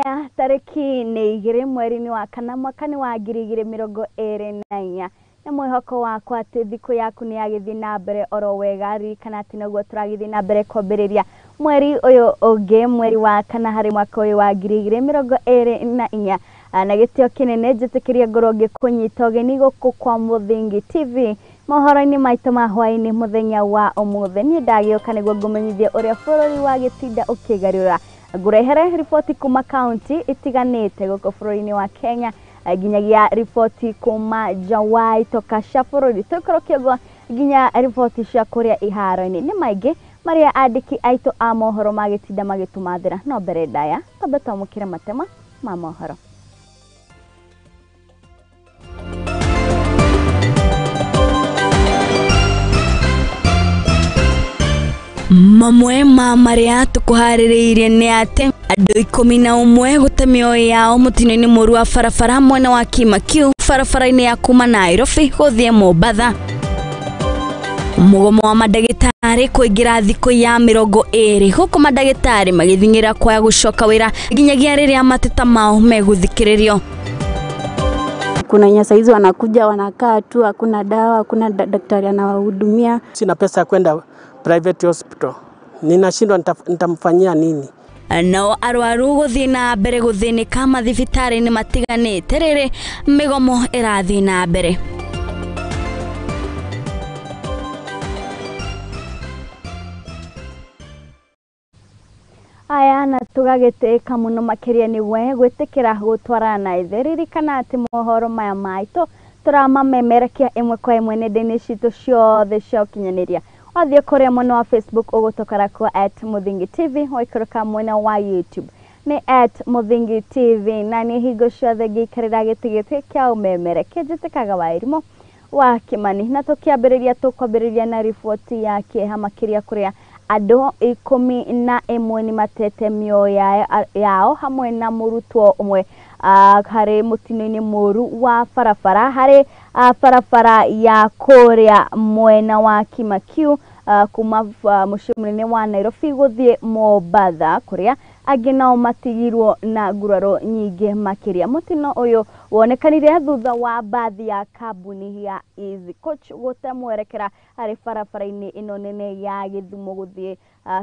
Aya tariki ni 2 mweri wa kana mwaka wa 2024 na mwihoko wakwa ati thiku yaku ni yagithi na mbere oro wega ririkana ati naguo turagithi na mbere kwambiriria mweri uyu ungi mweri wa kana hari mwaka uyu wa 2024 na gitio kinene njitikiria ngoro ngikunyita ugeni guku kwa Muthingi TV mohoro-ini maitu ma hwaini muthenya wa umuthi ni ndagioka niguo ngumenyithie uria bururi wa gitinda ukigarura ngurehere ripoti kuma county itiganite guku bururi-ini wa Kenya ginyagia ripoti kuma Jawai toka bururi tukorokiagwo ginya ripoti cia kuria iharo-ini ni maingi maria andiki aitu a mohoro magitinda magitumathira no mbere ndaya tambe twamukire matema ma mohoro. Mamwe ma maria tukuhaririirie ni ati andu 11 gute mioyo yao mutino-ini muru wa barabara mwena wa Kimakiu barabara-ini ya kuma Nairobi guthie Mombasa. Mugomo wa madagitari kuingira thiku ya 20 guku madagitari magithingira kwa gucoka wira ginyagia riria mateta mao meguthikiririo. Kuna nyasa hizo wanakuja wanakaa tu, hakuna dawa, hakuna daktari anawahudumia. Sina pesa ya kwenda private hospital. Ninashindwa nitamfanyia nini? No arwaru guthii na mbere guthinika mathibitari-ini matiganite riri migomo irathii na mbere. Aya na tugagiteka muno makiria ni we gwitikira gutwarana ithirikana ati mohoro maya maitu turamamemerekia imwe kwa imwe nenda-ini citu ciothe cia ukinyaniria wathie kuria mwena wa Facebook ugutokara kwa @Muthingi TV waikuruka mwena wa YouTube ni @Muthingi TV na ni hingo ciothe ngiikarira gitigiti kia umemerekia njitikaga wairimo wa Kimani na tukiambiriria tukwambiriria na ripoti ya kieha makiria kuria andu 11 ni matete mioyo yao hamwe na murutwo umwe hari mutino-ini muru wa barabara hari barabara ya kuria mwena wa Kimakiu kuma mucii munene wa Nairobi guthie Mombasa kuria angi nao matigirwo na nguraro nyingi makiria. Mutino uyu wonekanire thutha wa bathi ya kambuni ya Easy Coach gute mwerekera hari barabara-ini ino nene ya Githumo guthie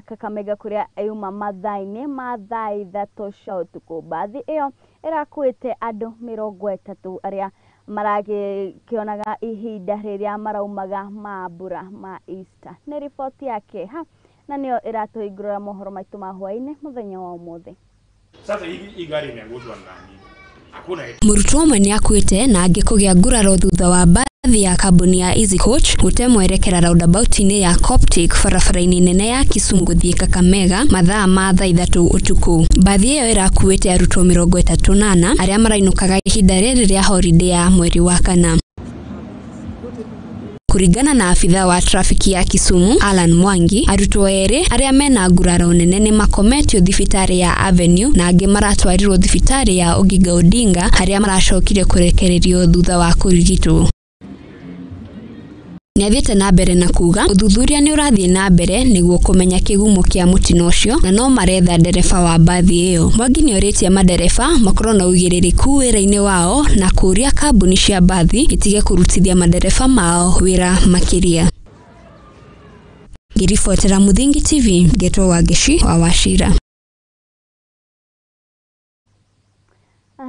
Kakamega kuria yuma mathaa-ini ma thaa 3 cia utuku. Bathi iyo irakuite andu 30 aria maragikionaga ihinda riria maraumaga mambura ma Easter. Ni ripoti yake ha na niyo iratuhingurira mohoro maitu ma hwaini muthenya wa umuthi. Sasa hii gari imeanguswa nani? Hakuna murutwo umwe ni akuite na angi kugia nguraro thutha wa bathi ya kambuni ya Easy Coach gute mwerekera roundabout-ini ya Coptic barabara-ini nene ya Kisumu guthie Kakamega mathaa ma thaa 3 utuku. Bathi iyo irakuite arutwo 38 aria marainukaga ihinda riri ria holiday ya mweri wa kana. Kuringana na afitha wa trafiki ya Kisumu Alan Mwangi, arutwo eri aria mena nguraro nene ni makometio thibitari ya Avenue na angi maratwarirwo thibitari ya Oginga Odinga haria maracokire kurekererio thutha wa kurigitwo. Niathiete na mbere na kuga uthuthuria ni urathie na mbere niguo kumenya kigumo kia mutino ucio na no maretha ndereba wa bathi iyo. Mwangi ni oritie madereba makorwo na ugiririku wira-ini wao na kuria kambuni cia bathi itige kurutithia madereba mao wira makiria. Ngiribotera Muthingi TV Geto wa Gishi wa Wachira.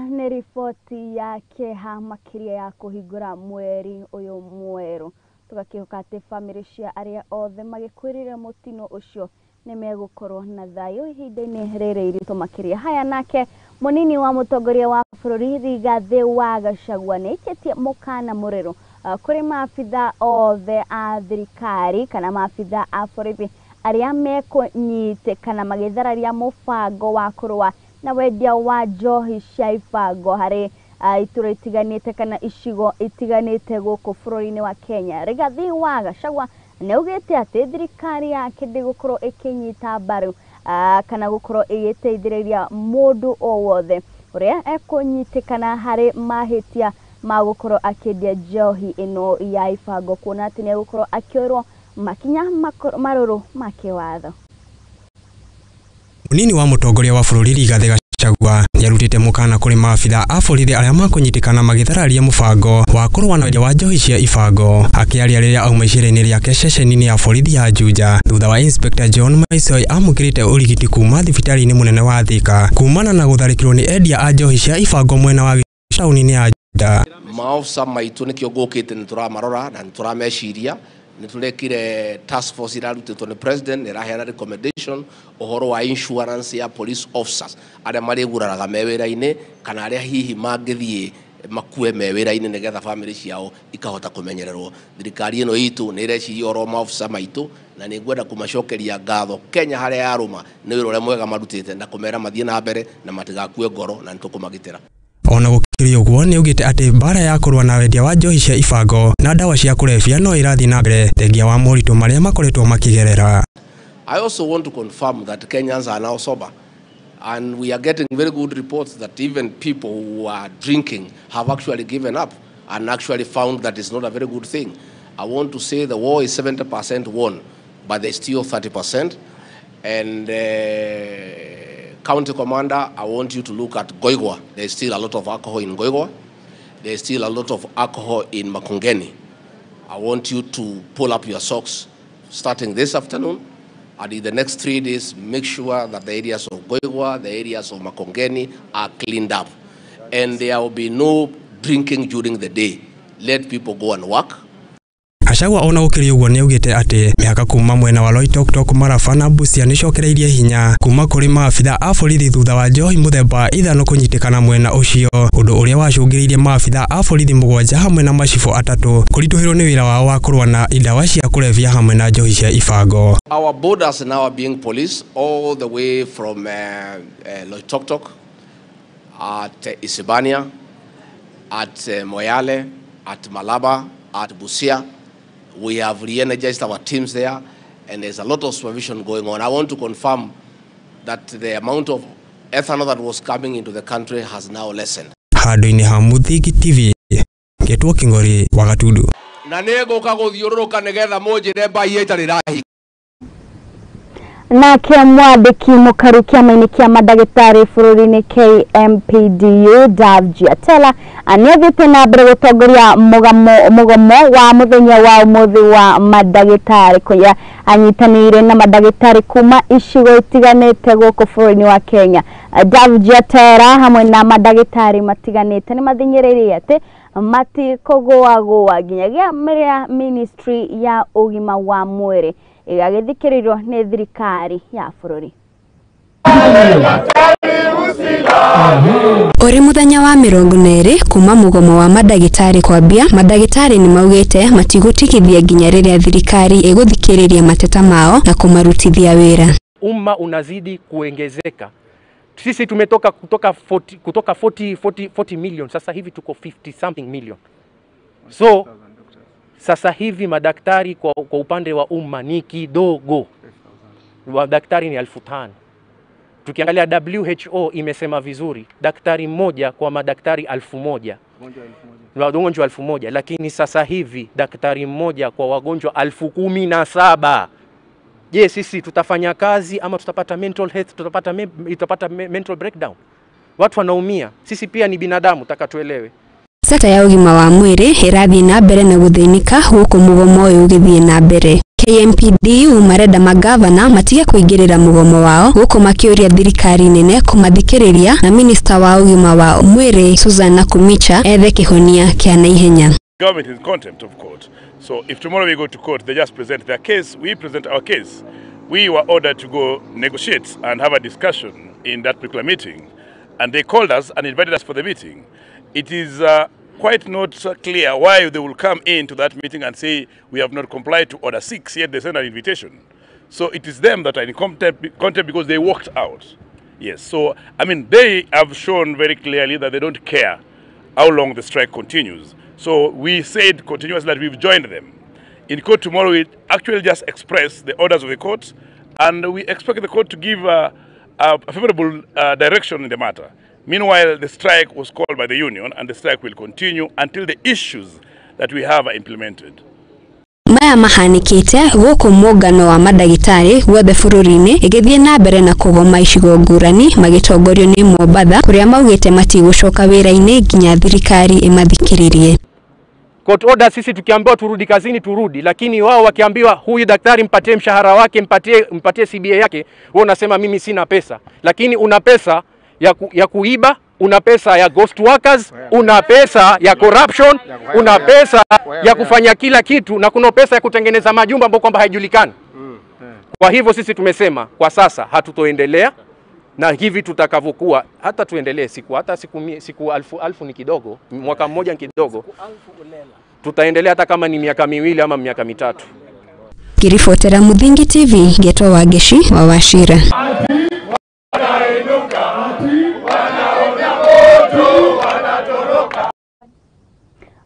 Ni ripoti ya kieha makiria ya kuhingura mweri uyu mweru. Tugakihoka ati family cia aria othe magikwirire mutino ucio ni megukorwo na thayo ihinda-ini riri iritu makiria. Haya nake munini wa mutongoria wa bururi Rigathi wa Gachagua ni ikitie mukana muriru kuri maabitha othe a thirikari kana maabitha a borithi aria mekunyitikana magithararia mubango wa kurua na wendia wa njohi cia ibango hari itura itiganite kana icigo itiganite guku bururi-ini wa Kenya. Rigathi wa Gachagua ni ugite ati thirikari yake ndigukorwo ikinyita mbaru kana gukorwo igiteithiriria mundu o wothe uria ekunyitikana hari mahitia ma gukorwo akendia njohi ino ya ibango, kuona ati ni gukorwo akioirwo makinya maruru ma kiwatho. Munini wa mutongoria wa bururi Rigathi Gachagua yarutite mukana kuri maabitha a borithi aria makunyitikana magithararia mubango wa kurwa na wendia wa njohi cia ibango. Akiaria riria auma icira-ini riake ceceni-ini ya borithi ya Juja thutha wa Inspector John Maisoi amukirite urigiti kuma thibitari-ini munene wa Thika kumana na gutharikirwo ni endia a njohi cia ibango mwena wa tauni-ini ya Juja. Maofisa maitu nikio gukite nituramarora na niturameciria niturekire task force irarutitwo ni president iraheana recommendation uhoro wa insurance ya police officers aria mariguraraga mewira-ini kana aria hihi mangithie makue mewira-ini nigetha family ciao ikahota kumenyererwo. Thirikari ino itu ni ireciria oro maofisa maitu na ningwenda kumacokeria ngatho Kenya haria yaruma ni wira uria mwega marutite na kumera mathie na mbere na matigakue ngoro na nitukumagitira. Ona gukiria uguo ni ugite ati bara ya kurwa na wendia wa njohi cia ibango na dawa cia kurebia no irathi na mbere thengia wa moritu maria makoretwo makigerera. I also want to confirm that Kenyans are now sober, and we are getting very good reports that even people who are drinking have actually given up and actually found that it's not a very good thing. I want to say the war is 70% won, but there's still 30%. And County Commander, I want you to look at Goigwa. There's still a lot of alcohol in Goigwa. There's still a lot of alcohol in Makongeni. I want you to pull up your socks starting this afternoon, and in the next 3 days, make sure that the areas of Goigwa, the areas of Makongeni are cleaned up. And there will be no drinking during the day. Let people go and work. Gachagua ona gukiria uguo ni ugite ati miaka kuma mwena wa Loitoktok Maraba na Busia ni cokereirie hinya kuma kuri maabitha a borithi thutha wa njohi muthemba ithano kunyitikana mwena ucio, undu uria wacungiriirie maabitha a borithi 7 hamwe na macifo 3 kurituhirwo ni wira wao wa kurwa na idawa cia kurevia hamwe na njohi cia ibango. Our borders now are being policed all the way from Loitoktok, at Isebania, at Moyale, at Malaba, at Busia. We have re-energized our teams there, and there's a lot of supervision going on. I want to confirm that the amount of ethanol that was coming into the country has now lessened. Handu-ini ha Muthigi TV, Getwo Kingori wa Gatundu. Na niguka guthiururuka nigetha munjire mbai itari rahi. Nake mwandiki mukaru kiama-ini kia madagitari bururi-ini KMPDU Davji Atela aniathite na mbere gutongoria mugomo wa muthenya wa umuthi wa madagitari kuya anyitanire na madagitari kuma icigo itiganite guku bururi-ini wa Kenya. Davji Atela hamwe na madagitari matiganite ni mathinyiririe ati matikugua nginyagia ministry ya ugima wa mwiri igagithikirirwo ni thirikari ya bururi. Uri muthenya wa 20 kuma mugomo wa madagitari kwambia, madagitari ni maugite matigutigithia nginya riria thirikari iguthikiriria mateta mao na kumarutithia wira. Umma unazidi kuongezeka. Sisi tumetoka kutoka 40 million, sasa hivi tuko 50 something million. So sasa hivi madaktari kwa upande wa umma ni kidogo. Madaktari ni 5,000. Tukiangalia WHO imesema vizuri, daktari mmoja kwa madaktari 1,000. Wagonjwa 1,000, lakini sasa hivi daktari mmoja kwa wagonjwa 17,000. Je, sisi tutafanya kazi ama tutapata mental health, tutapata mental breakdown? Watu wanaumia. Sisi pia ni binadamu, taka tuelewe. Sata ya ugima wa mwiri irathi na mbere na guthinika huko mugomo uyu ugithie na mbere. KMPDU marenda magavana matige kuingirira mugomo wao huko makiuria thirikari nene kumathikiriria na minister wa ugima wa mwiri Susan Nakumicha ethe kihonia kia naihenya. Government is in contempt of court. So if tomorrow we go to court, they just present their case, we present our case. We were ordered to go negotiate and have a discussion in that particular meeting, and they called us and invited us for the meeting. It is quite not clear why they will come into that meeting and say we have not complied to Order 6, yet they send an invitation. So it is them that are in contempt because they walked out. Yes, so I mean they have shown very clearly that they don't care how long the strike continues. So we said continuously that we've joined them. In court tomorrow we actually just express the orders of the court, and we expect the court to give a favorable direction in the matter. Meanwhile, the strike was called by the union, and the strike will continue until the issues that we have are implemented. maya mahanikite guku muungano wa madagitari gwothe bururi-ini igithie na mbere na kugoma icigo ngurani magitongorio ni Mombatha kuria maugite matigucoka wira-ini nginya thirikari imathikiririe. Court order sisi tukiambiwa turudi kazini turudi, lakini wao wakiambiwa huyu daktari mpatie mshahara wake, mpatie CBA yake, wewe unasema mimi sina pesa. Lakini una pesa ya kuiba, una pesa ya ghost workers, una pesa ya corruption, una pesa ya kufanya kila kitu, na kuna pesa ya kutengeneza majumba ambapo kwamba haijulikani. Kwa hivyo sisi tumesema kwa sasa hatutoendelea na hivi tutakavyokuwa, hata tuendelee siku alfu ni kidogo, mwaka mmoja ni kidogo, tutaendelea hata kama ni miaka miwili ama miaka mitatu. Kirifotera Muthingi TV, Geto Wageshi wa Wachira.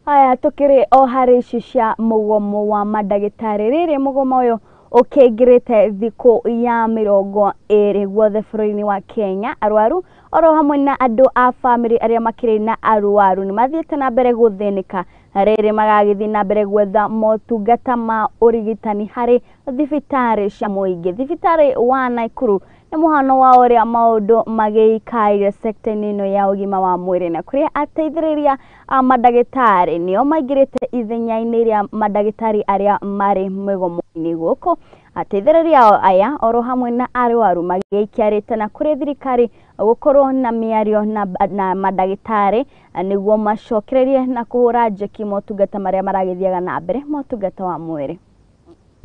Aya tukiri o hari cia mugomo wa madagitari riri mugomo uyu ukingirite thiku ya 20 gwothe bururi-ini wa Kenya. Arwaru oro hamwe na andu a family aria makiri na arwaru ni mathiete na mbere guthinika riri magagithi na mbere gwetha motungata ma urigitani hari thibitari cia muingi. Thibitari wa Naikuru ni muhano wa uria maundu magikaire sector-ini ino ya ugima wa mwiri, na kuria ateithiriria a madagitari nio maingirite ithenya-ini ria madagitari aria mari migomo-ini guku. Ateithiriria aya oro hamwe na arwaru magikiarite na kuri thirikari gukorwo na miario na madagitari niguo macokererie na kuhura njeki motungata maria maragithiaga na mbere motungata wa mwiri.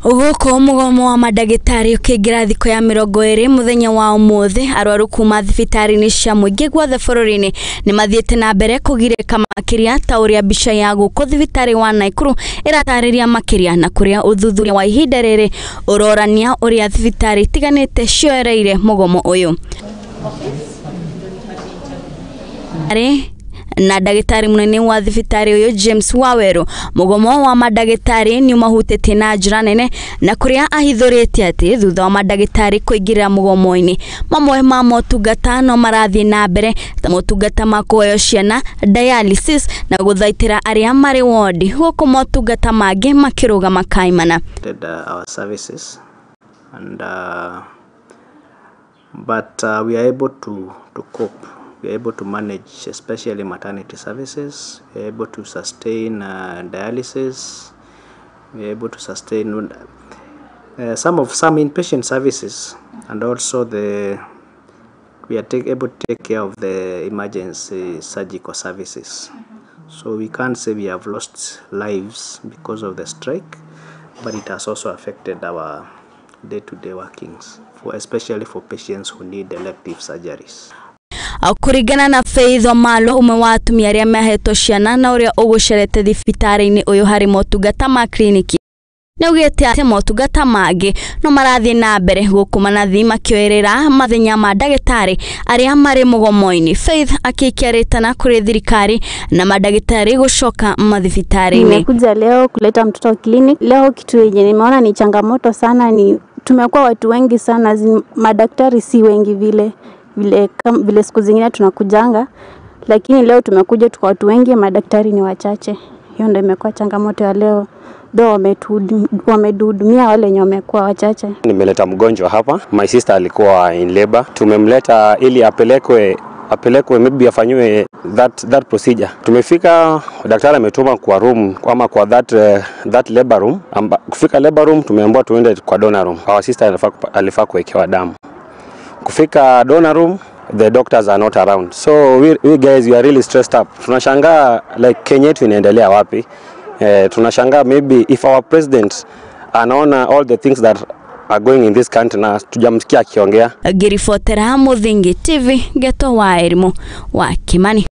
Uguko mugomo wa madagitari ukingira thiko ya 20 muthenya wa umuthi, arwaru kuma thibitari-ini cia muingi gwothe bururi-ini ni mathiete na mbere kugirika makiria ta uria mbica ya guku thibitari wa Naikuru iratariria makiria, na kuria uthuthuria wa ihinda riri urorania uria thibitari tiganite cioereire mugomo uyu. Na dagitari munene wa thibitari uyu James Waweru, mugomo wa madagitari ni mahutete na njira nene, na kuria ahithurite ati thutha wa madagitari kuingira mugomo-ini mamwe ma motungata no marathie na mbere ta motungata ma kuoyo ciana, dialysis na guthaitira aria mari ward, guku motungata mangi makiruga makaimana. Our services and but we are able to cope. We are able to manage, especially maternity services. We are able to sustain dialysis. We are able to sustain some inpatient services, and also we are able to take care of the emergency surgical services. So we can't say we have lost lives because of the strike, but it has also affected our day-to-day workings, especially for patients who need elective surgeries. Kurigana na Faith Omalo, umwe wa atumia aria mahetwo ciana na uria ugucerete thibitari-ini uyu hari motungata ma kliniki, naugite ati motungata mangi no marathie na mbere gukumana thi makioerera mathenya ma dagitari aria mari mugomo-ini. Faith akikiaritana kuri thirikari na madagitari gucoka mathibitari-ini. Nimekuja leo kuleta mtoto clinic. Leo kitu yenye nimeona ni changamoto sana ni tumekuwa watu wengi sana, madaktari si wengi vile siku zingine tunakujanga, lakini leo tumekuja tuko watu wengi, madaktari ni wachache. Hiyo ndio imekuwa changamoto ya leo. Wamehudumia wale wenye wamekuwa wachache. Nimeleta mgonjwa hapa. My sister alikuwa in labor. Tumemleta ili apelekwe maybe afanywe that procedure. Tumefika, daktari ametuma kwa room ama kwa that labor room. Kufika labor room tumeambiwa tuende kwa donor room. Our sister alifaa kuwekewa damu. Kufika donor room, the doctors are not around. So we guys, we are really stressed up. Tunashangaa like Kenya yetu inaendelea wapi? Tunashangaa maybe if our president anaona all the things that are going in this country na tujamsikia akiongea. Girifotera Muthingi TV, Geto Wairimu wa Kimani.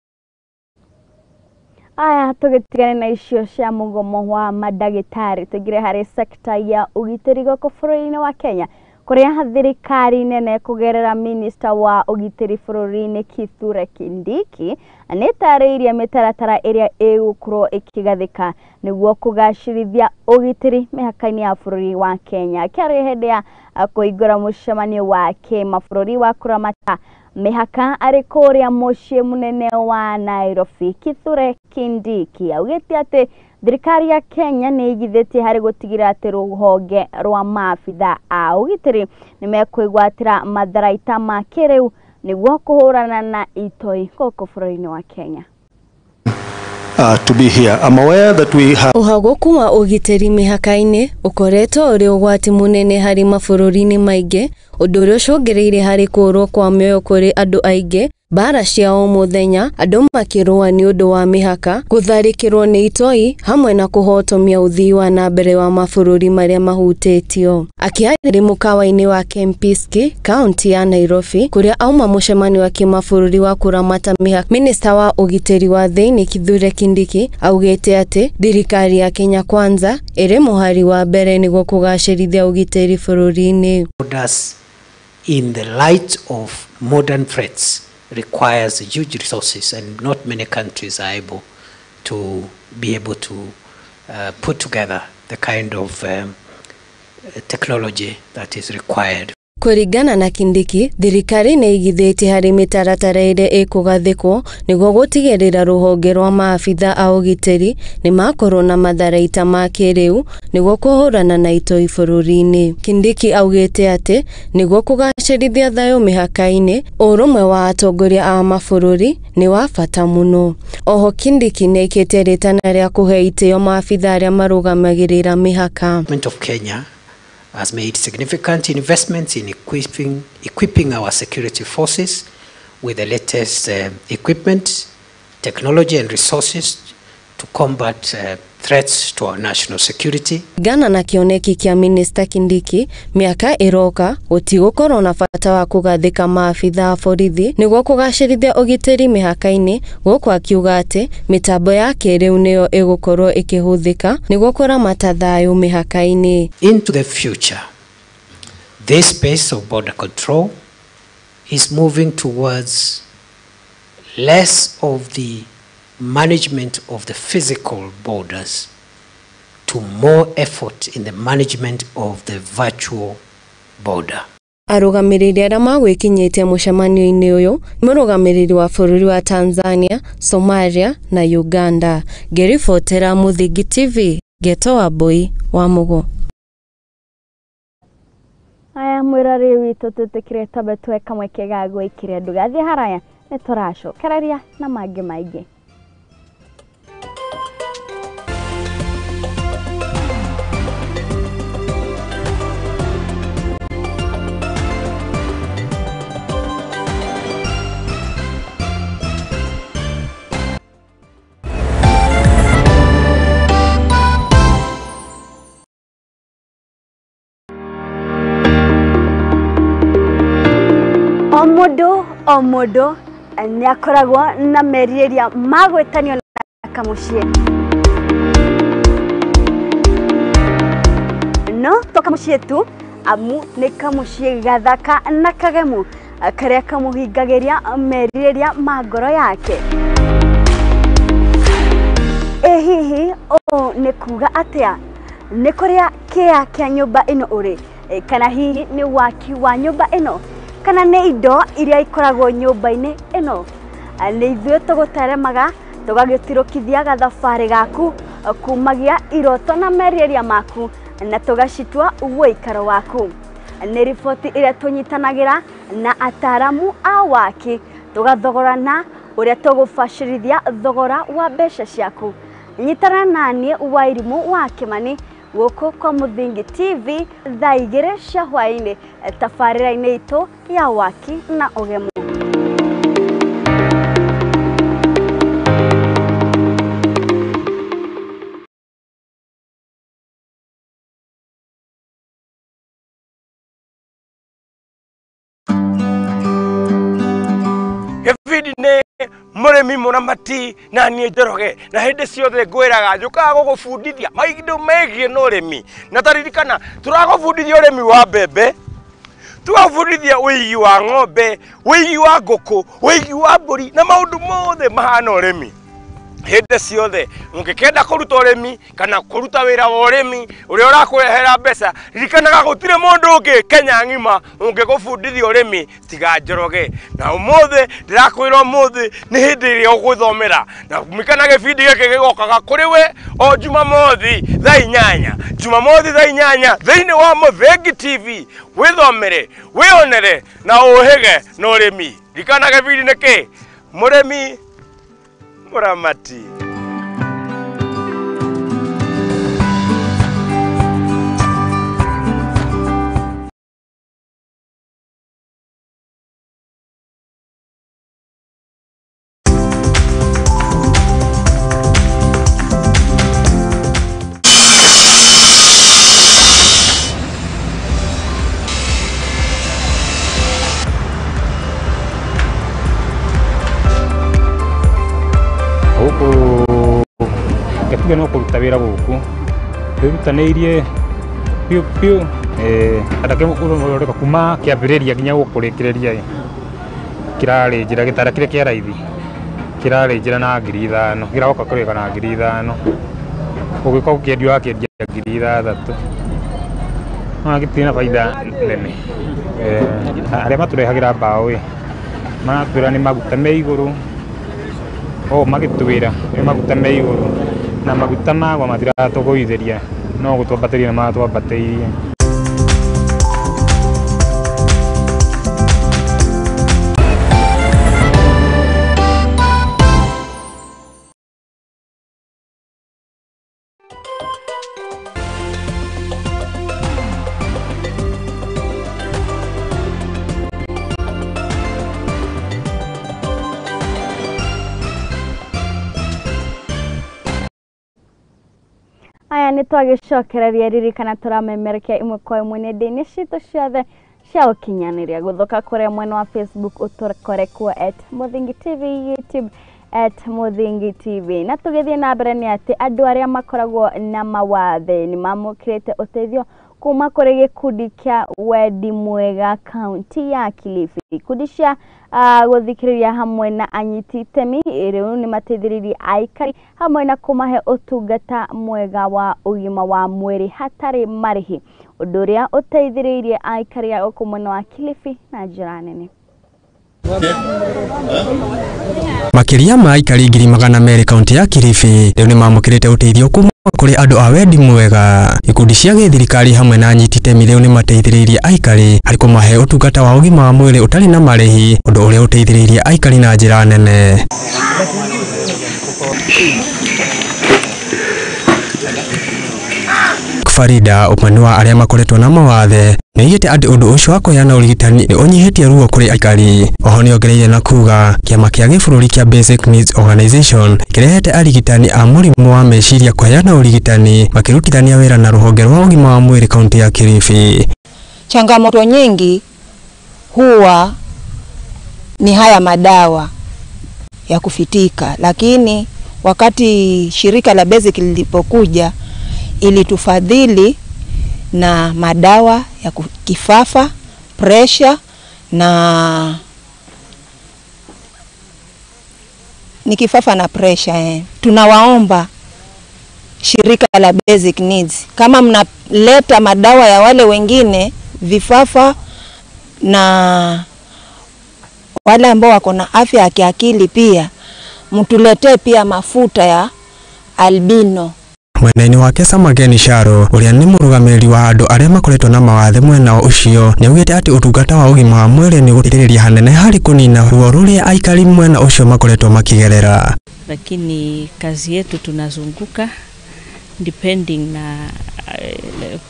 Aya tugitigane na icio cia mugomo wa madagitari, tugire hari sekta ya ugitiri goko bururi-ini wa Kenya, kuria thirikari nene kugerera minister wa ugitiri bururi-ini Kithure Kindiki nitariirie mitaratara iria igukorwo ikigathika niguo kugacirithia ugitiri mihaka-ini ya bururi wa Kenya. Kiari hindi ya kuingura mucemanio wa kimabũrũri wa kuramata mihaka ari kuria mucii munene wa Nairobi Kithure Kindiki augite ati thirikari ya Kenya ni igithitie hari gutigira ati ruhonge rwa maabitha a ugitiri nimekwigwatira matharaita ma kiriu niguo kuhurana na itoi goko bũrũri-inĩ wa Kenya. To be here. I'm aware that we have uhagoku wa ugiteri mihaka-ini ukoretwo uri ugwati munene hari mabũrũri-inĩ maingĩ undu uria ucũngĩrĩire hari kũrwo kwa mĩoyo kũrĩ andũ aingĩ bara cia o muthenya andũ makĩrũa nĩ ũndũ wa mĩhaka gũtharĩkĩrwo nĩ itoi hamwe na kũhotomia ũthii wa na mbere wa mabũrũri marĩa mahutĩtio. Akĩarĩria mũkawa-inĩ wa Kempiski kaunti ya Nairobi kũrĩa auma mũcemanio wa kĩmabũrũri wa kũramata mĩhaka, minista wa ũgiteri wa thĩinĩ Kithure Kindiki augĩte atĩ thirikari ya Kenya Kwanza ĩrĩ mũhari wa mbere nĩguo kũgacĩrithia ũgiteri bũrũri-inĩ. In the light of modern threats requires huge resources, and not many countries are able to put together the kind of technology that is required. Kũringana na Kindiki, thirikari nĩ igithĩtie harĩ mĩtaratara ĩrĩa ĩkũgathĩkwo nĩguo gũtigĩrĩra rũhonge rwa maabitha a ũgiteri nĩ makorwo na matharaita ma kĩrĩu nĩguo kũhũrana na itoi bũrũri-inĩ. Kindiki augĩte atĩ nĩguo kũgacĩrithia thayũ mĩhaka-inĩ, ũrũmwe wa atongoria a mabũrũri nĩ wa bata mũno. Oho Kindiki nĩ ekĩte rĩtana rĩa kũhe itĩo maabitha arĩa marũgamagĩrĩra mĩhaka. Government of Kenya has made significant investments in equipping our security forces with the latest equipment, technology and resources to combat threats to our national security. Gana na kioneki kia Minister Kindiki, miaka iroka gũtigũkorwo na bata wa kũgathĩka maabitha a borithi nĩguo kũgacĩrithia ũgiteri mĩhaka-inĩ, gũkũ akiuga atĩ mĩtambo ya kĩrĩu nĩyo ĩgũkorwo ĩkĩhũthĩka nĩguo kũramata thayũ mĩhaka-inĩ. Into the future, this space of border control is moving towards less of the management of the physical borders to more effort in the management of the virtual border. Arũgamĩrĩri arĩa magwĩkinyĩtie mũcemanio-inĩ ũyũ mũrũgamĩrĩri wa bũrũri wa Tanzania, Somalia na Uganda. Ngĩribotera Mũthingi TV, Geto Wambui wa Mũgo. Aya mwĩrori witũ tũtĩkĩre tabe tweka mwekega gwĩkĩre ndũgathiĩ haraya nĩ tũracokereria na mangĩ maingĩ. Omodo nĩ akoragwo na merirĩria magwĩtanio na kamuciĩ. No to kamuciĩ tu amu nĩ kamuciĩ gathaka na kagemu karĩa kamuhingagĩria merirĩria ma ngoro yake. Hihi nĩ kuga atĩa nĩ kũrĩa kĩa kĩa nyũmba ĩno ũrĩ, kana hihi nĩ waki wa nyũmba ĩno, kana nĩ indo iria ikoragwo nyũmba-inĩ ĩno. Nĩ ithuĩ tũgũteremaga tũgagĩtirũkithia gathabarĩ gaku kumagia iroto na merirĩria maku na tũgacitua ũikaro waku. Nĩ riboti ĩrĩa tũnyitanagĩra na ataramu a waki tũgathogorana ũrĩa tũgũbacĩrithia thogora wa mbeca ciaku. Nyitana naniĩ Wairimũ wa Kĩmani gũkũ kwa Mũthingi TV thaa 2 cia hwaĩ-inĩ tabarĩra-inĩ itũ ya waki na ũgemu. Gĩbindi nĩ mũrĩmi mũramati na niĩ Njoroge, na hĩndĩ ciothe ngwĩraga njũkaga gũgũbundithia maũndũ megiĩ na ũrĩmi. Na taririkana tũragũbundithia ũrĩmi wa mbembe, tũgabundithia ũigi wa ng'ombe, ũigi wa ngũkũ, ũigi wa mbũri na maũndũ mothe mahana ũrĩmi. hende ciothe mungikenda kuruta urimi kana kuruta wira wa urimi uria urakwehera mbeca ririkanaga gutire mundu ungi Kenya ngima ungigubundithia urimi tiga Njoroge na umuthi ndirakwira umuthi ni hindi iria uguthomera na kumikana gibindi giki gigokaga kuri we o Jumamothi thaa 8 Jumamothi thaa 8 thiini wa Muthengi TV withomere wionere na uhige na urimi ririkanaga gibindi niki murimi Muramati. Gatuge no kuruta wira guku twirutaniirie piu atake ureka kuma kiambiriria nginya gukurikireria kirari njira gitara kire kia raithi kirari njira na 5,000 giroka kureka na 5,000 ugiko kiendio akiendia 3,000 gitina faida nene aria maturehagira mbao maratwira ni maguta me iguru magitwira ni maguta me iguru na maguta magwa matiratuguitheria no gutwambatĩria na matwambatĩirie. Aya nĩ twagicokereria ririkana turamemerekia imwe kwa imwe nenda-inĩ citũ ciothe cia ũkinyanĩria gũthoka kũrĩa mwena wa Facebook ũtũkore kuo @Muthingi TV, YouTube @Muthingi TV. Na tũgĩthiĩ na mbere nĩ atĩ andũ arĩa makoragwo na mawathe nĩ mamũkĩrĩte ũteithio kuma kũrĩ gĩkundi kĩa Wendi Mwega kaunti ya Kilifi. Ikundi cia gũthikĩrĩria hamwe na anyiti itemi rĩu nĩ mateithĩrĩirie aikari hamwe na kũmahe ũtungata mwega wa ũgima wa mwĩrĩ hatarĩ marĩhi, ũndũ ũrĩa ũteithĩrĩirie aikari a gũkũ mwena wa Kilifi na njĩra nene. Makiria ma aikari 200,000 kaunti ya Kilifi rĩu nĩ mamũkĩrĩte ũteithio kuma kuri andu a Wendi Mwega. Ikundi cia gĩthirikari hamwe na anyiti itemi rĩu nĩ mateithĩrĩirie aikari harĩ kũmahe ũtungata wa ũgima wa mwĩrĩ ũtarĩ na marĩhi, ũndũ ũrĩa ũteithĩrĩirie aikari na njĩra nene. Farida ũmwe wa arĩa makoretwo na mawathe nĩoigĩte atĩ ũndũ ũcio wa kũheana ũrigitani nĩ ũnyihĩtie ruo kũrĩ aikari. Oho nĩongereire na kuga kĩama kĩa gĩbũrũri kĩa Basic Needs Organization kĩrehete arigitani a mũrimũ wa meciria kũheana ũrigitani makĩrutithania wĩra na rũhonge rwa ũgima wa mwĩrĩ kaunti ya Kilifi. Changamoto nyingi huwa ni haya madawa ya kufitika, lakini wakati shirika la Basic lilipokuja ilitufadhili na madawa ya kifafa, pressure na ni kifafa na pressure. Tunawaomba shirika la Basic Needs, kama mnaleta madawa ya wale wengine vifafa na wale ambao wako na afya ya kiakili pia mtuletee pia mafuta ya albino. Mwena-inĩ wake Samageni Sharo ũrĩa nĩ mũrũgamĩrĩri wa andũ arĩa makoretwo na mawathe mwena ũcio nĩaugĩte atĩ ũtungata wa ũgima wa mwĩrĩ nĩ gũteithĩrĩria hanene harĩ kũnina ruo rũrĩa aikari mwena ũcio makoretwo makĩgerera. Lakini kazi yetu tunazunguka depending na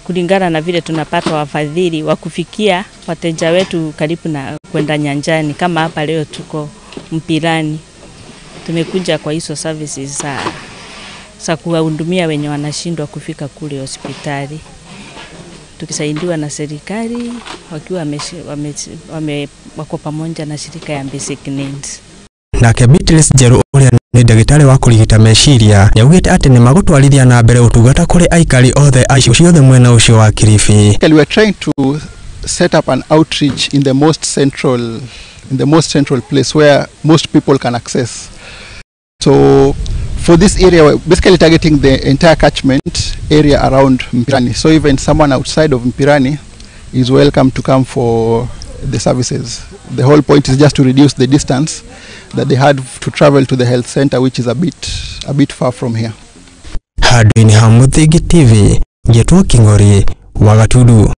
kulingana na vile tunapata wafadhili wa kufikia wateja wetu karibu na kwenda nyanjani. Kama hapa leo tuko Mpirani, tumekuja kwa hizo services za kuwahudumia wenye wanashindwa kufika kule hospitali, tukisaidiwa na serikali wakiwa wako pamoja na shirika ya Basic Needs. Nake Beatrice Njeru ũrĩa nĩ ndagĩtarĩ wa kũrigita meciria nĩaugĩte atĩ nĩ magũtwarithia na mbere ũtungata kũrĩ aikari othe ciothe mwena ũcio wa Kilifi. We are trying to set up an outreach in the most central place where most people can access. So for this area, we're basically targeting the entire catchment area around Mpirani. So even someone outside of Mpirani is welcome to come for the services. The whole point is just to reduce the distance that they had to travel to the health center, which is a bit far from here. Hadwini Hamuthingi TV, Getwo Kingori, Wagatudu.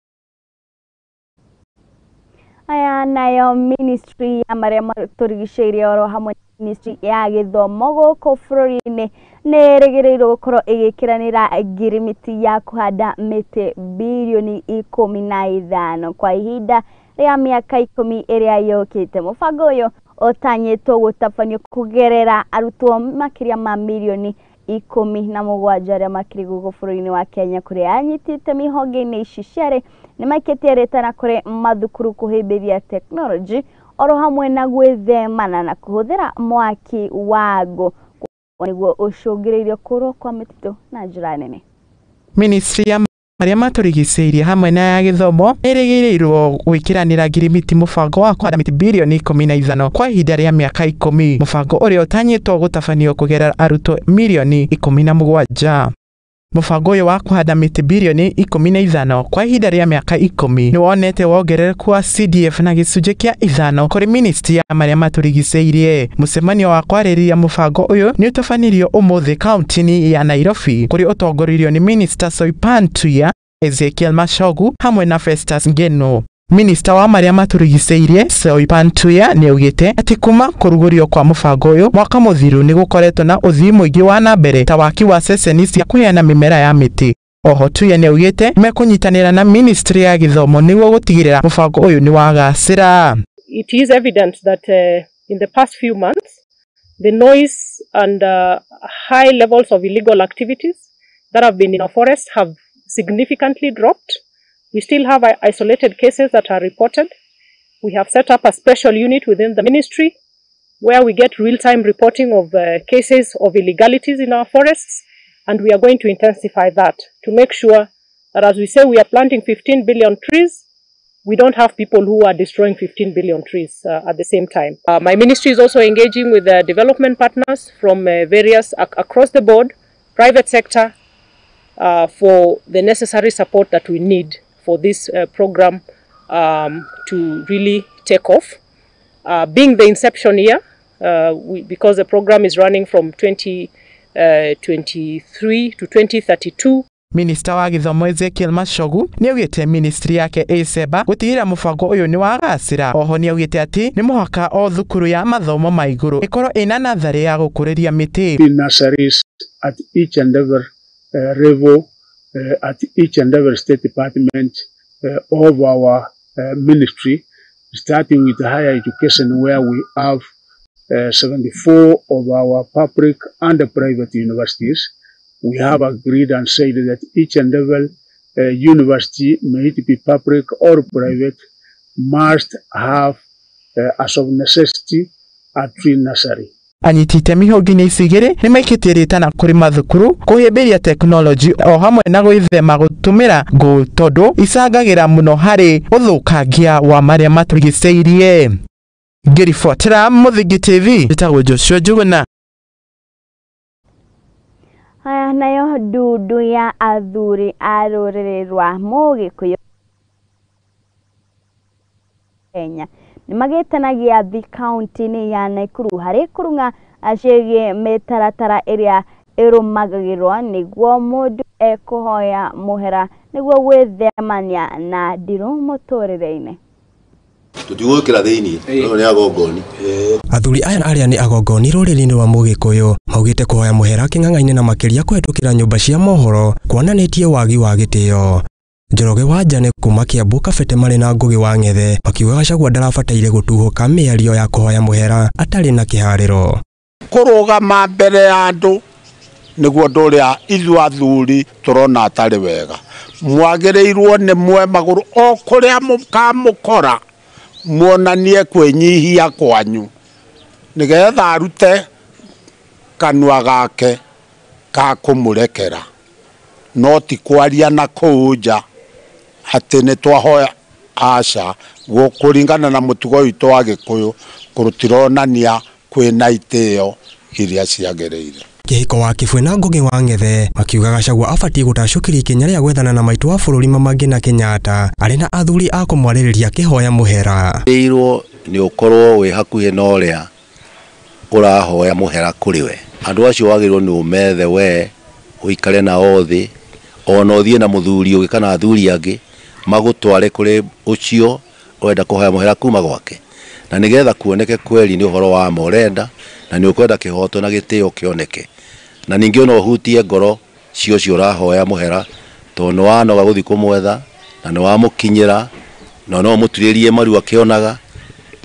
Aya nayo ministry ya maria maturigiceirie oro hamwe ministry ya githomo goko bũrũri-inĩ nĩĩrĩgĩrĩirwo gũkorwo ĩgĩkĩranĩra ngirimiti ya kũhanda mĩtĩ bilioni 15 kwa ihinda rĩa mĩaka 10 ĩrĩa yũkĩte. Mũbango ũyũ ũtanyĩtwo gũtabanio kũgerera arutwo makĩria ma milioni 17 arĩa makĩrĩ gũkũ bũrũri-inĩ wa Kenya, kũrĩa anyitĩte mĩhonge-inĩ ici ciarĩ nĩmaikĩtie rĩtana kũrĩ mathukuru kũhĩmbĩria tekinoronjĩ oro hamwe na gwĩthemana na kũhũthĩra mwaki wa ngũ nĩguo ũcũngĩrĩirio kũrwo kwa mĩtitũ na njĩra nene. Ministry ya maria maturigiceirie hamwe na ya githomo ĩrĩgĩrĩirwo gwĩkĩranĩra ngirimiti mũbango wa kũhanda mĩtĩ bilioni 15 kwa ihinda rĩa mĩaka 10, mũbango ũrĩa ũtanyĩtwo gũtabanio kũgerera arutwo milioni 17. Mũbango ũyũ wa kũhanda mĩtĩ bilioni 15 kwa ihinda rĩa mĩaka 10 nĩ wonete wongerereku wa CDF na gĩcunjĩ kĩa 5 kũrĩ ministry ya maria maturigiceirie. Mũcemanio wa kwarĩrĩria mũbango ũyũ nĩ ũtabanirio ũmũthĩ kaunti-inĩ ya Nairobi, kũrĩ ũtongoririo nĩ Minister Soipan Tuya, Ezekiel Machogu hamwe na Festus Ngeno. Minister wa maria maturigiceirie Soipan Tuya nĩ augĩte atĩ kuma kũrugũrio kwa mũbango ũyũ mwaka mũthiru nĩ gũkoretwo na ũthii mũingĩ wa nambere ta waki wa ceceni cia kũheana mĩmera ya mĩtĩ. Oho Tuya nĩ augĩte mekũnyitanĩra na ministry ya gĩthomo nĩguo gũtigĩrĩra mũbango ũyũ nĩ wagacĩra. It is evident that in the past few months the noise and high levels of illegal activities that have been in our forests have significantly dropped. We still have isolated cases that are reported. We have set up a special unit within the ministry where we get real-time reporting of cases of illegalities in our forests, and we are going to intensify that to make sure that, as we say, we are planting 15 billion trees, we don't have people who are destroying 15 billion trees at the same time. My ministry is also engaging with development partners from various across the board, private sector, for the necessary support that we need for this program to really take off. Being the inception year, because the program is running from 2023 to 2032. Minister wa gĩthomo Ezekiel Machogu nĩ augĩte ministry yake ĩcemba gũtigĩrĩra mũbango ũyũ nĩ wagacĩra. Oho nĩ augĩte atĩ nĩ mũhaka o thukuru ya mathomo ma igũrũ ĩkorwo ĩna natharĩ ya gũkũrĩria mĩtĩ. Nurseries at each and every level, at each and every state department of our ministry, starting with higher education, where we have 74 of our public and private universities. We have agreed and said that each and every university, may it be public or private, must have, as of necessity, a tree nursery. Anyitĩte mĩhonge-inĩ ici igĩrĩ nĩ maikĩtie rĩtana kũrĩ mathukuru kũhĩmbĩria tekinoronjĩ o hamwe na gwĩthema gũtũmĩra ngũ tondũ icangagĩra mũno harĩ ũthũkangia wa maria maturigiceirie. Ngĩribotera Mũthingi TV, njĩtagwo Joshua Njuguna. Haya nayo ndudu ya athuri a rũrĩrĩ rwa Mũgĩkũyũ Kenya nĩmagĩtanagia thi kaunti-inĩ ya Nakuru harĩ kũrũnga ciĩgiĩ mĩtaratara ĩrĩa ĩrũmagĩrĩrwo nĩguo mũndũ ekũhoya mũhera nĩguo gwĩthemania na ndirũ mũtũrĩre-inĩ. Tutigũkĩra thĩinĩ no nĩ agongoni. Athuri aya arĩa nĩ agongoni rũrĩrĩ-inĩ rwa Mũgĩkũyũ maugĩte kũhoya mũhera kĩng'ang'a-inĩ na makĩria kũhetũkĩra nyũmba cia mohoro kuonanĩtie wagi wa gĩtĩo. Njoroge wa Njane kuma Kiambu Kabete marĩ na Ngũgĩ wa Ng'ethe makiuga Gachagua ndarabataire gũtuhũka mĩario ya kũhoya mũhera atarĩ na kĩharĩro. Kũrũgama mbere ya andũ nĩguo ũndũ ũrĩa ithuĩ athuri tũrona atarĩ wega. Mwagĩrĩirwo nĩ mwe magũrũ o kũrĩa mũkamũkora muonanie kwĩnyihia kwanyu nĩgetha arute kanua gake ka kũmũrekera, no ti kwaria na kũu nja atĩ nĩ twahoya. Aca kũringana na mũtugo witũ wa Gĩkũyũ kũrutironania kwĩna itĩo iria ciagĩrĩire. Kihiko wa Kibwe na Ngugi wa Ngethe makiuga Gachagua abatie gũtacũkĩria ikinya rĩa gwethana na maitũ wa bũrũri Mwangi na Kenyatta arĩ na athuri a kũmwarĩrĩria kĩhoya mũhera. Ĩirwo nĩ ũkorwo wĩ hakuhĩ na ũrĩa ũrahoya mũhera kũrĩ we. Andũ acio wagĩrĩirwo nĩ ũmethe we ũikare na othĩ ona ũthiĩ na mũthuri ũngĩ kana athuri angĩ magũtware kũrĩ ũcio wenda kũhoya mũhera kuma gwake. Na nĩgetha kuoneke kweli nĩ ũhoro wa morenda na nĩ ũkwenda kĩhoto na gĩtĩo kĩoneke. Na ningĩ no ũhutie ngoro cio ũrahoya mũhera tondũ nĩ wanoga gũthiĩ kũmwetha na nĩ wamũkinyĩra na no mũturĩrie maru akĩonaga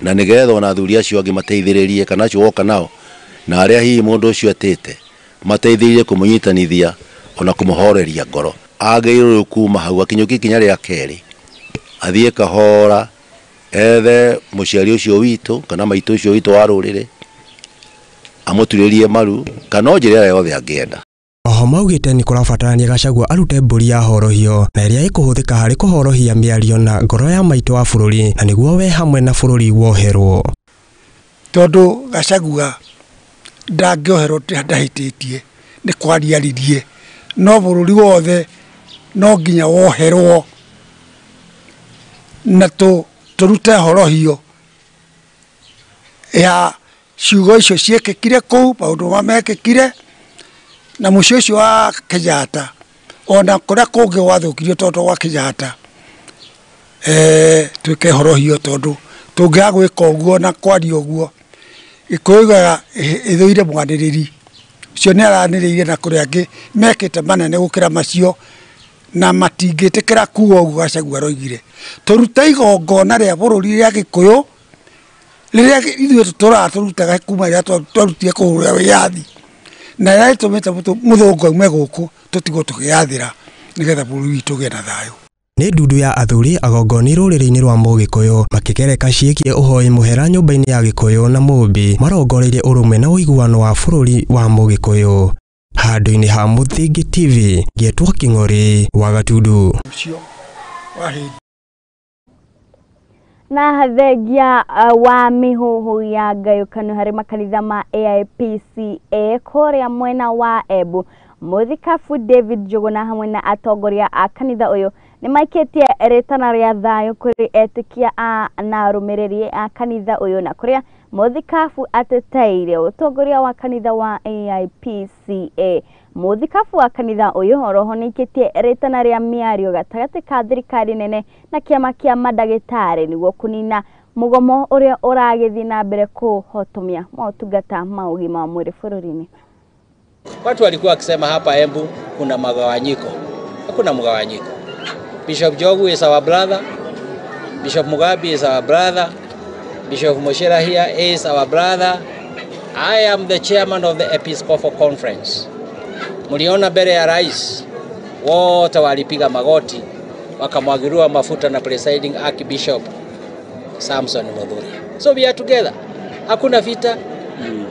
na nĩgetha ona athuri acio angĩ mateithĩrĩrie kana acio woka nao na arĩa hihi mũndũ ũcio atĩte mateithĩrĩrie kũmũnyitanithia ona kũmũhoreria ngoro. Agĩrĩirwo kuma hau akinyũkie ikinya rĩa kerĩ athiĩ kahora ethe mũciari ũcio witũ kana maitũ ũcio witũ wa rũrĩrĩ amũturĩrie maru kana njĩra yothe angĩenda. Oho maugĩte nĩ kũrabatarania Gachagua arute mbũri ya horohio na ĩrĩa ĩkũhũthĩka harĩ kũhorohia mĩario na ngoro ya maitũ wa bũrũri na nĩguo we hamwe na bũrũri woherwo. Tondũ Gachagua ndangĩoherwo ndahĩtĩtie nĩ kwariaririe no bũrũri wothe no nginya woherwo na tũrute horohio ya ciugo icio ciekĩkire kũu maũndũ mamekĩkire na mũciĩ ũcio wa Kenyatta ona kũrĩa kũngĩ wathũkirio tondũ wa Kenyatta twĩke horohio tondũ tũngĩaga gwĩka ũguo na kwaria ũguo ikoiga ithũire mwanĩrĩri ũcio nĩ aranĩrĩire na kũrĩa angĩ mekĩte manene gũkĩra macio na matingĩtĩkĩra kuo ũguo Gachagua aroigire. Tũruta igongona rĩa bũrũri rĩa Gĩkũyũ rĩrĩa ithuĩ tũrutaga kuma rĩrĩa twarutire kũhũra wĩyathi na rĩrĩa ĩtũmĩte mũthũngũ aume gũkũ tũtigwo tũkĩyathĩra nĩgetha bũrũri witũ ũgĩe na thayũ. Nĩ ndundu ya athuri agongoni rũrĩrĩ-inĩ rwa Mũgĩkũyũ makĩgereka ciĩgiĩ ũhoi mũhera nyũmba-inĩ ya Gĩkũyũ na Mũmbi marongoreirie ũrũmwe na ũiguano wa bũrũri wa Mũgĩkũyũ. Handũ-inĩ ha Mũthingi TV Ngĩtwo Kĩng'ori wa Gatundu. Na thengia wa mihuhu ya ngayũkanio harĩ makanitha ma AIPCA kũrĩa mwena wa Embu, Mũthikabu David Njuguna hamwe na atongoria a kanitha ũyũ nĩ maikĩtie rĩtana rĩa thayũ kũrĩ etĩkia na arũmĩrĩri a kanitha ũyũ na kũrĩa Mũthikabu ateteire ũtongoria wa kanitha wa AIPCA. Mũthikabu wa kanitha ũyũ oroho nĩ aikĩtie rĩtana rĩa mĩario gatagatĩ ka thirikari nene na kĩama kĩa mandagĩtarĩ nĩguo kũnina mũgomo ũrĩa ũragĩthiĩ na mbere kũhotomia motungata ma ũgima wa mwĩrĩ bũrũri-inĩ. Watu walikuwa wakisema hapa Embu kuna magawanyiko. Hakuna mgawanyiko. Bishop Jogu is our brother. Bishop Mugabi is our brother. Bishop Moshera here is our brother. I am the chairman of the Episcopal Conference. Mliona mbele ya rais wote walipiga magoti wakamwagiliwa mafuta na presiding Archbishop Samson Mudhuri. So we are together. Hakuna vita.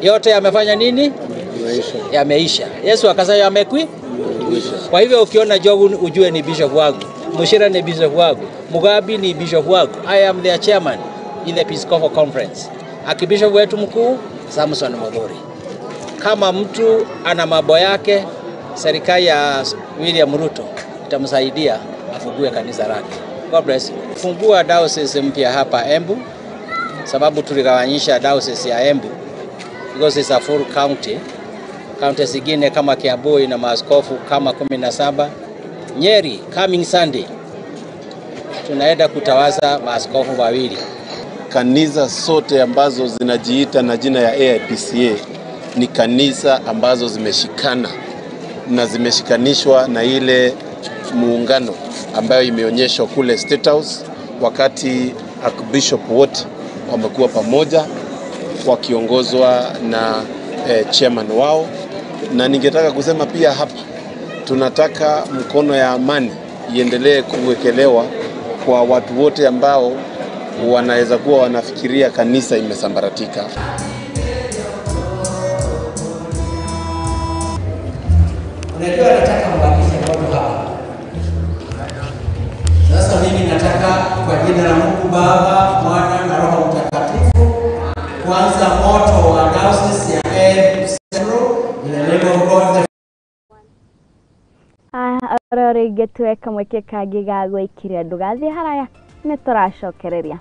Yote yamefanya nini? Yameisha. Yesu akasema yamekwi. Kwa hivyo ukiona Jogu ujue ni bishop wangu. Mushira ni bishop wangu. Mugabi ni bishop wangu. I am their chairman in the Episcopal Conference. Archbishop wetu mkuu Samson Mudhuri. Kama mtu ana mambo yake, serikali ya William Ruto itamsaidia afungue kanisa lake. God bless you. Fungua diocese mpya hapa Embu sababu tuligawanyisha diocese ya Embu because it's a full county. County zingine kama Kiambu ina maaskofu kama 17. Nyeri coming Sunday tunaenda kutawaza maaskofu wawili. Kanisa sote ambazo zinajiita na jina ya AIPCA ni kanisa ambazo zimeshikana na zimeshikanishwa na ile muungano ambayo imeonyeshwa kule State House wakati Archbishop wote wamekuwa pamoja wakiongozwa na chairman wao. Na ningetaka kusema pia hapa tunataka mkono ya amani iendelee kuwekelewa kwa watu wote ambao wanaweza kuwa wanafikiria kanisa imesambaratika. Unajua nataka mbakishe watu hapa. Sasa mimi nataka kwa jina la Mungu Baba, Mwana na Roho Mtakatifu kuanza moto wa diocese ya Embu in the name of rĩngĩ tweka mweke kangĩ ga gwĩkĩra ndũgathiĩ haraya nĩ tũracokereria.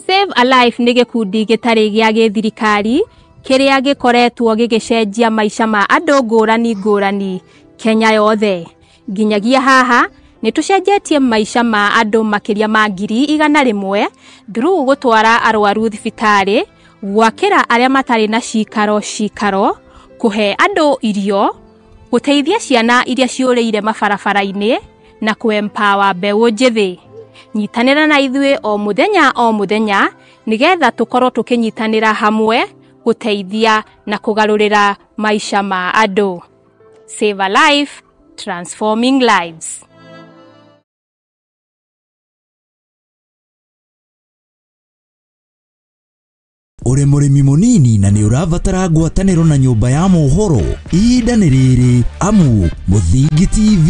Save a Life nĩ gĩkundi gĩtarĩ gĩa gĩthirikari kĩrĩa gĩkoretwo gĩgĩcenjia maica ma andũ ngũrani Kenya yothe. Nginyagia haha nĩ tũcenjetie maica ma andũ makĩria ma 100,000 through gũtwara arwaru thibitarĩ, gwakĩra arĩa matarĩ na cikaro, kũhe andũ irio, gũteithia ciana iria ciũrĩire mabarabara-inĩ na kũ-empower mbeũ njĩthĩ. Nyitanĩra na ithuĩ o mũthenya nĩgetha tũkorwo tũkĩnyitanĩra hamwe gũteithia na kũgarũrĩra maica ma andũ. Save a Life, transforming lives. Ure mũrĩmi mũnini na nĩ ũrabatara ngwatanĩro na nyũmba ya mohoro, ihinda nĩ rĩrĩ, amu Mũthingi TV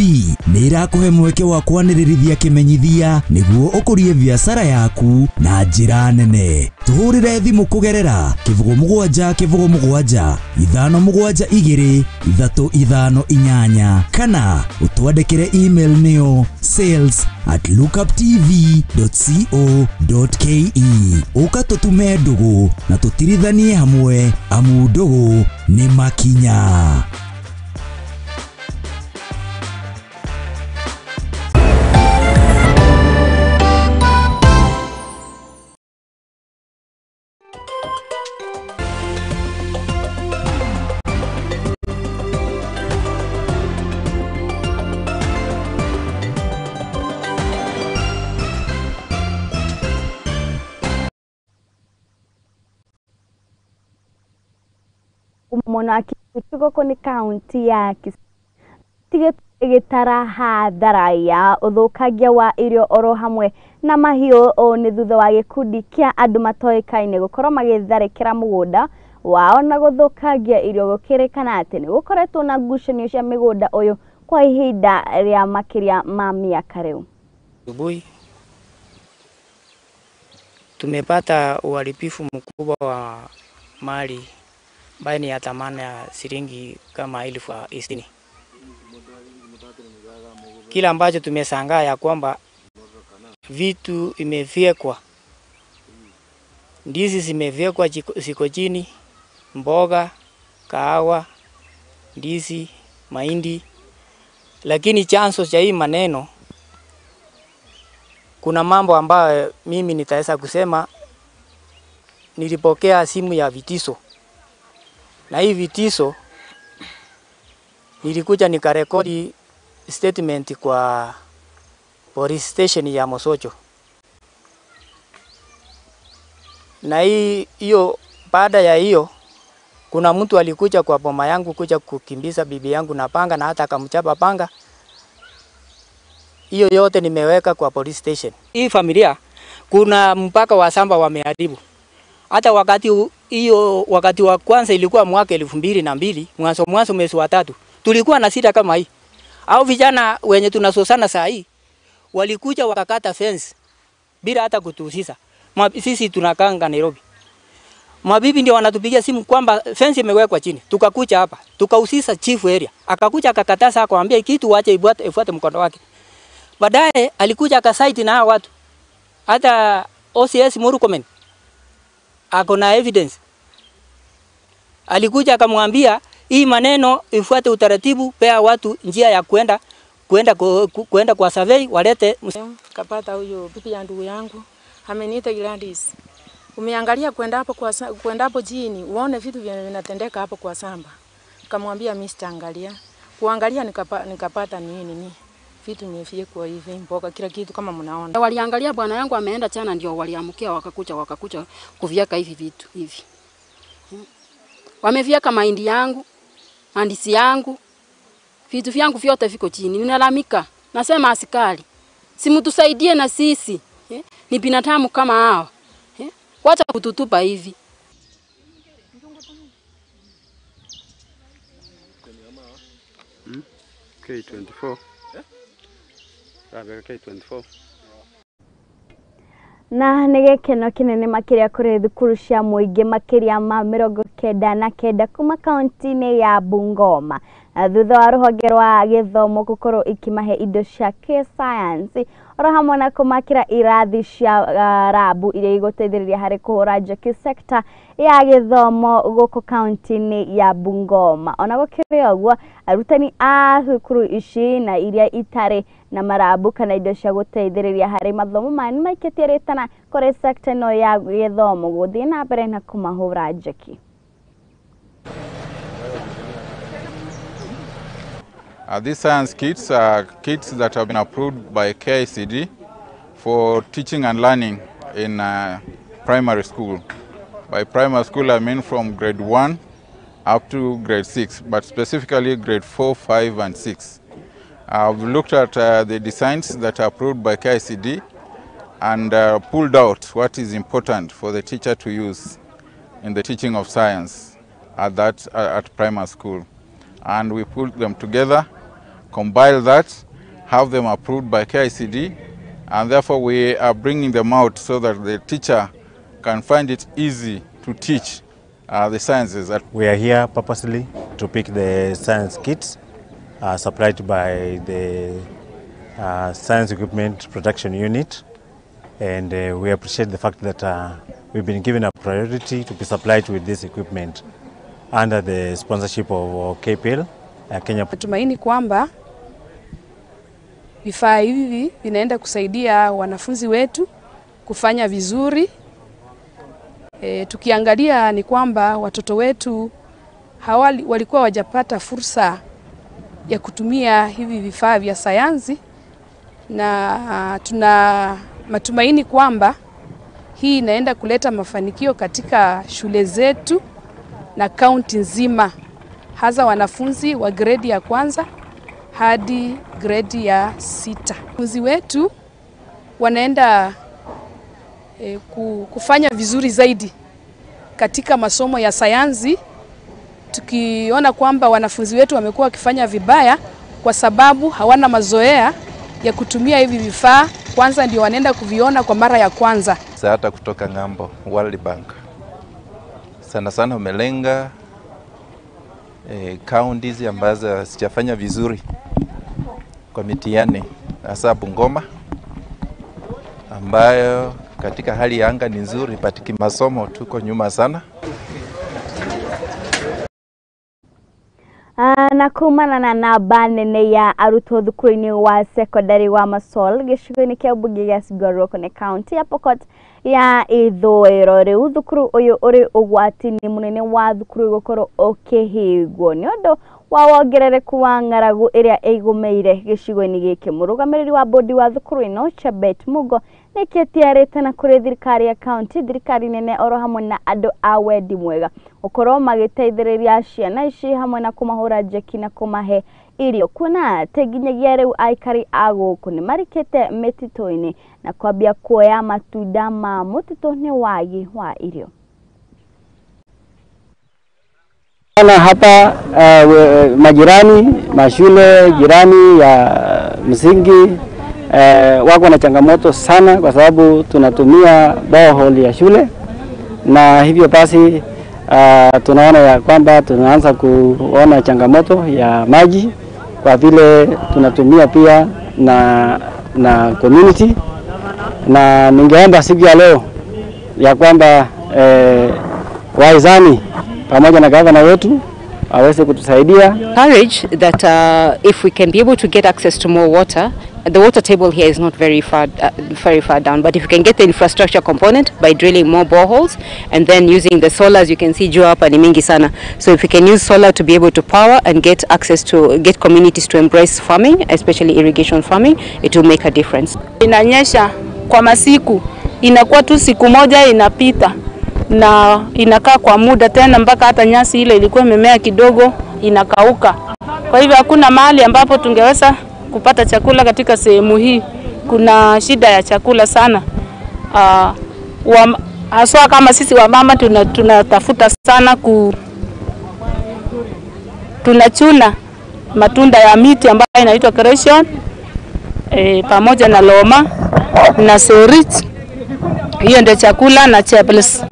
nĩ ĩrakũhe mweke wa kwanĩrĩrithia kĩmenyithia nĩguo ũkũrie biacara yaku na njĩra nene. Tũhũrĩre thimũ kũgerera 0777 572 358 kana ũtwandĩkĩre email nĩyo sales@lookuptv.co.ke. Ũka tũtume ndũgũ na tũtirithanie hamwe, amu ndũgũ nĩ makinya. Mũno akĩtuko ni kaunti ya Kisumu gĩtara hathara ya ũthũkangia wa irio oro hamwe na mahiũ nĩ thutha wa gĩkundi kĩa andũ matoĩkaine gũkorwo magĩtharĩkĩra mũgũnda wao na gũthũkangia irio, gũkĩrĩkana atĩ nĩ gũkoretwo na ngucanio cia mĩgũnda ũyũ kwa ihinda rĩa makĩria ma miaka rĩu. Asubuhi tumepata uharibifu mkubwa wa mali ambayo ni ya thamani ya shilingi kama 60,000. Kila ambacho tumeshangaa ya kwamba vitu imefyekwa, ndizi zimefyekwa ziko chini, mboga, kahawa, ndizi, mahindi. Lakini chanzo cha hii maneno, kuna mambo ambayo mimi nitaweza kusema. Nilipokea simu ya vitisho, na hii vitisho nilikuja nikarekodi statement kwa police station ya Mosocho. Na hiyo baada ya hiyo kuna mtu alikuja kwa boma yangu kuja kukimbiza bibi yangu na panga, na hata akamchapa panga. Hiyo yote nimeweka kwa police station. Hii familia kuna mpaka wa shamba wameharibu. Hata wakati wa kwanza ilikuwa mwaka 2002, mwanzo mwezi wa 3. Tulikuwa na shida kama hii. Au vijana wenye tunasosana saa hii walikuja wakakata fence bila hata kutuhusisha. Sisi tunakanga Nairobi. Mabibi ndio wanatupigia simu kwamba fence imewekwa chini. Tukakuja hapa, tukahusisha chief area. Akakuja akakataza, akamwambia kitu waache ifuate mkondo wake. Baadaye alikuja akasite na watu. Hata OCS Murkomen ako na evidence. Alikuja akamwambia hii maneno ifuate utaratibu, pea watu njia ya kwenda kwa survey walete. Kapata huyo bibi ya ndugu yangu ameniita Gladys, umeangalia kwenda hapo chini uone vitu vinatendeka hapo kwa samba. Kamwambia mimi sitaangalia. Kuangalia nikapata nini vitu nimefyekwa hivi, mboga kila kitu kama mnaona. Waliangalia bwana yangu ameenda chana, ndio waliamkia wakakuja kuvieka hivi vitu hivi. Wamevieka mahindi yangu, mandisi yangu, vitu vyangu vyote viko chini. Ninalamika, nasema askari, simtusaidie na sisi. Ni binadamu kama hao. Wacha kututupa hivi. K24. Rabega K24. Na nĩ gĩkeno kĩnene makĩria kũrĩ thukuru cia mũingĩ makĩria ma 99 kuma kaunti-inĩ ya Bungoma thutha wa rũhonge rwa gĩthomo gũkorwo ikimahe indo cia science oro hamwe na kũmakĩra irathi cia rabu iria igũteithĩrĩria harĩ kũhũra njeki sector ya gĩthomo gũkũ kaunti-inĩ ya Bungoma. Ona gũkĩrĩ ũguo arutani a thukuru ici na iria itarĩ na marabu kana indo cia gũteithĩrĩria harĩ mathomo mao nĩmaikĩtie rĩtana kũrĩ sector ĩno ya gĩthomo gũthiĩ na mbere na kũmahũra njeki. These science kits are kits that have been approved by KICD for teaching and learning in primary school. By primary school I mean from grade 1 up to grade 6, but specifically grade 4, 5 and 6. I've looked at the designs that are approved by KICD and pulled out what is important for the teacher to use in the teaching of science at primary school. And we put them together, compile that, have them approved by KICD, and therefore we are bringing them out so that the teacher can find it easy to teach the sciences. We are here purposely to pick the science kits supplied by the Science Equipment Production Unit, and we appreciate the fact that we've been given a priority to be supplied with this equipment under the sponsorship of KPL Kenya. Natumaini kwamba vifaa hivi vinaenda kusaidia wanafunzi wetu kufanya vizuri. Tukiangalia ni kwamba watoto wetu walikuwa wajapata fursa ya kutumia hivi vifaa vya sayansi, na tuna matumaini kwamba hii inaenda kuleta mafanikio katika shule zetu na kaunti nzima, hasa wanafunzi wa grade ya kwanza hadi grade ya 6. Wanafunzi wetu wanaenda kufanya vizuri zaidi katika masomo ya sayansi, tukiona kwamba wanafunzi wetu wamekuwa wakifanya vibaya kwa sababu hawana mazoea ya kutumia hivi vifaa, kwanza ndio wanaenda kuviona kwa mara ya kwanza. Hata kutoka ngambo World Bank sana sana umelenga counties ambazo sijafanya vizuri kwa mitihani, hasa Bungoma ambayo katika hali ya anga ni nzuri, but masomo tuko nyuma sana. Na kumana na namba nene ya arutwo thukuru-inĩ wa secondary wa Masol gĩcigo-inĩ kĩa ũmbunge gĩa Sigoro kũne county ya Pokot ya ithũĩro. Rĩu thukuru ũyũ ũrĩ ũgwati-inĩ mũnene wa thukuru gũkorwo ũkĩhingwo nĩ ũndũ wa wongerereku wa ng'aragu ĩrĩa ĩgũmĩire gĩcigo-inĩ gĩkĩ. Mũrũgamĩrĩri wa bodi wa thukuru ĩno Chebet Mugo nĩkĩtie rĩtana kũrĩ thirikari ya county, thirikari nene oro hamwe na andũ a wendi mwega gũkorwo magĩteithĩrĩria ciana ici hamwe na kũmahũra njeki na kũmahe irio, kuona atĩ nginyagia rĩu aikari a gũkũ nĩmarikĩte mĩtitũ-inĩ na kwambia kuoya matunda ma mũtitũ nĩ wagi wa irio. Hapa majirani, mashule jirani ya msingi wako na changamoto sana kwa sababu tunatumia borehole ya shule, na hivyo basi tunaona ya kwamba tunaanza kuona changamoto ya maji kwa vile tunatumia pia na community, na ningeomba siku ya leo ya kwamba waizani pamoja na gavana wetu aweze kutusaidia. Encourage that if we can be able to get access to more water, the water table here is not very far down, but if you can get the infrastructure component by drilling more boreholes and then using the solar, as you can see jua hapa ni mingi sana, so if you can use solar to be able to power and get access to get communities to embrace farming, especially irrigation farming, it will make a difference. Inanyesha kwa masiku, inakuwa tu siku moja inapita na inakaa kwa muda tena mpaka hata nyasi ile ilikuwa imemea kidogo inakauka. Kwa hivyo hakuna mahali ambapo tungeweza kupata chakula katika sehemu hii. Kuna shida ya chakula sana. Haswa kama sisi wamama tunatafuta sana tunachuna matunda ya miti ambayo inaitwa creation pamoja na loma na serit. Hiyo ndio chakula na chapels.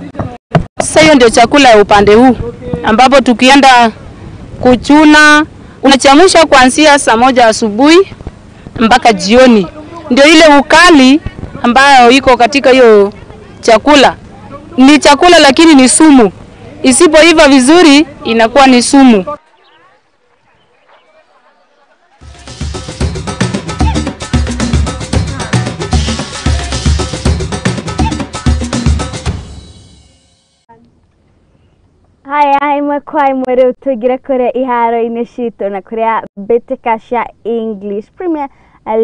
Sasa hiyo ndio chakula ya upande huu ambapo tukienda kuchuna unachamusha kuanzia saa 1 asubuhi mpaka jioni. Ndio ile ukali ambayo iko katika hiyo chakula. Ni chakula lakini ni sumu. Isipoiva vizuri inakuwa ni sumu. Haya, imwe kwa imwe rĩu tũingĩre kũrĩa iharo-inĩ citũ na kũrĩa mbĩtĩka cia English Premier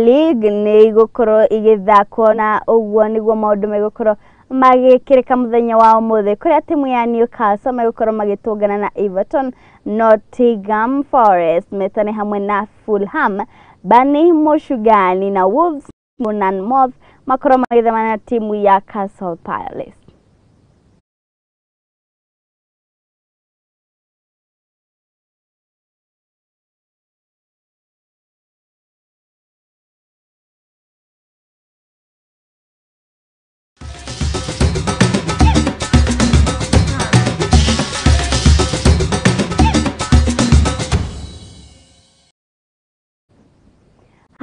League nĩ igũkorwo igĩthakwo na ũguo nĩguo maũndũ megũkorwo magĩkĩrĩka mũthenya wa ũmũthĩ kũrĩa timu ya Newcastle megũkorwo magĩtũngana na Everton, Nottingham Forest metane hamwe na Fulham, Burnley Moshugani na Wolves Bournemouth makorwo magĩthemana na timu ya Crystal Palace.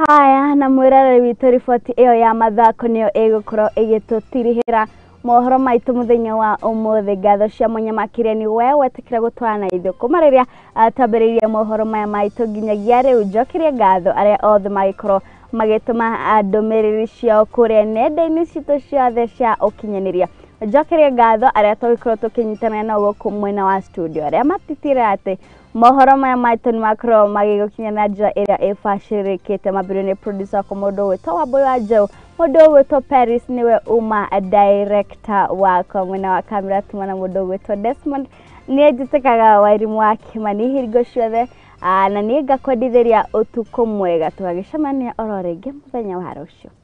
Haya, na mwirare witũ riboti ĩyo ya mathako nĩyo ĩgũkorwo ĩgĩtũtirihĩra mohoro maitũ mũthenya wa ũmũthĩ. Ngatho cia mwanya makĩria nĩ we wetĩkĩra gũtwarana ithuĩ kuma rĩrĩa tambĩrĩirie mohoro maya maitũ nginyagia rĩu. Njokerie ngatho arĩa othe magĩkorwo magĩtũma ndũmĩrĩri ciao kũrĩa nenda-inĩ citũ ciothe cia ũkinyanĩria. Njokerie ngatho arĩa tũgĩkorwo tũkĩnyitanĩra nao gũkũ mwena wa studio, arĩa matitire atĩ mohoro maya maitũ nĩ makorwo magĩgũkinya na njĩra ĩrĩa ĩbacĩrĩkĩte. Mambĩrĩrio nĩ producer wakwa mũndũ ũgwĩtwo Wambũi wa Njeũ, mũndũ ũgwĩtwo Paris nĩwe uma director wakwa mwena wa kamera, tuma na mũndũ ũgwĩtwo Desmond. Niĩ njĩtĩkaga Wairimu wa Kĩmani hingo ciothe na niĩ ngakwendithĩria ũtukũ mwega, tũgagĩcemania oro rĩngĩ mũthenya wa rũciũ.